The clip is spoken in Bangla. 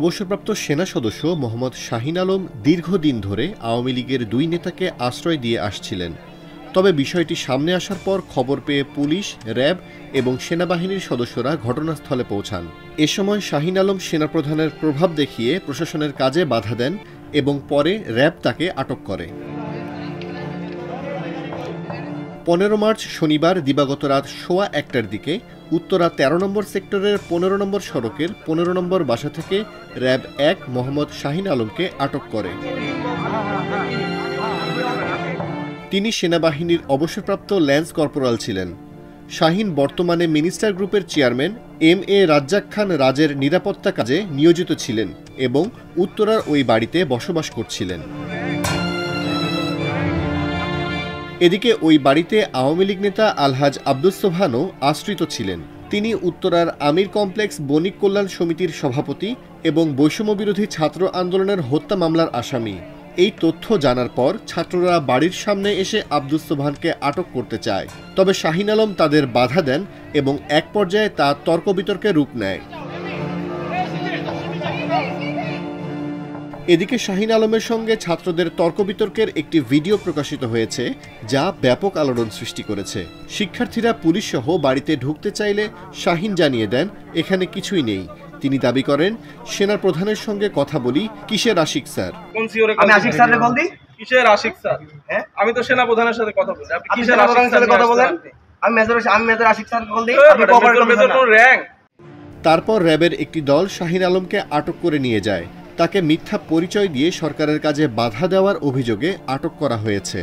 অবসরপ্রাপ্ত সেনা সদস্য মোহাম্মদ শাহিন আলম দীর্ঘদিন ধরে আওয়ামী লীগের দুই নেতাকে আশ্রয় দিয়ে আসছিলেন। তবে বিষয়টি সামনে আসার পর খবর পেয়ে পুলিশ, র্যাব এবং সেনাবাহিনীর সদস্যরা ঘটনাস্থলে পৌঁছান। এ সময় শাহিন আলম সেনাপ্রধানের প্রভাব দেখিয়ে প্রশাসনের কাজে বাধা দেন এবং পরে র্যাব তাকে আটক করে। 15 মার্চ শনিবার দিবাগত রাত 1:15টার দিকে উত্তরা 13 নম্বর সেক্টরের 15 নম্বর সড়কের 15 নম্বর বাসা থেকে র্যাব 1 মোহাম্মদ শাহিন আলমকে আটক করে। তিনি সেনাবাহিনীর অবসরপ্রাপ্ত ল্যান্স কর্পোরাল ছিলেন। শাহিন বর্তমানে মিনিস্টার গ্রুপের চেয়ারম্যান MA রাজ্জাক খান রাজের নিরাপত্তা কাজে নিয়োজিত ছিলেন এবং উত্তরার ওই বাড়িতে বসবাস করছিলেন। এদিকে ওই বাড়িতে আওয়ামী লীগ নেতা আলহাজ আব্দুস সোবহানও আশ্রিত ছিলেন। তিনি উত্তরার আমির কমপ্লেক্স বণিক কল্যাণ সমিতির সভাপতি এবং বৈষম্যবিরোধী ছাত্র আন্দোলনের হত্যা মামলার আসামি। এই তথ্য জানার পর ছাত্ররা বাড়ির সামনে এসে আব্দুস সোবহানকে আটক করতে চায়, তবে শাহিন আলম তাদের বাধা দেন এবং এক পর্যায়ে তা তর্ক বিতর্কে রূপ নেয়। এদিকে শাহিন আলমের সঙ্গে ছাত্রদের তর্ক বিতর্কের একটি ভিডিও প্রকাশিত হয়েছে, যা ব্যাপক আলোড়ন সৃষ্টি করেছে। শিক্ষার্থীরা পুলিশ সহ বাড়িতে ঢুকতে চাইলে শাহিন জানিয়ে দেন এখানে কিছুই নেই। তিনি দাবি করেন, সেনা প্রধানের সঙ্গে কথা বলি, কিসের আশিক স্যার? আমি আশিক স্যারকে বল দিই। কিসের আশিক স্যার? হ্যাঁ, আমি তো সেনা প্রধানের সাথে কথা বলি। আপনি কিসের আশিক স্যারের সাথে কথা বলেন? আমি মেজর আশিক স্যারকে বল দিই। আপনি মেজর র‍্যাঙ্ক। তারপর র্যাবের একটি দল শাহিন আলমকে আটক করে নিয়ে যায়। তাকে মিথ্যা পরিচয় দিয়ে সরকারের কাজে বাধা দেওয়ার অভিযোগে আটক করা হয়েছে।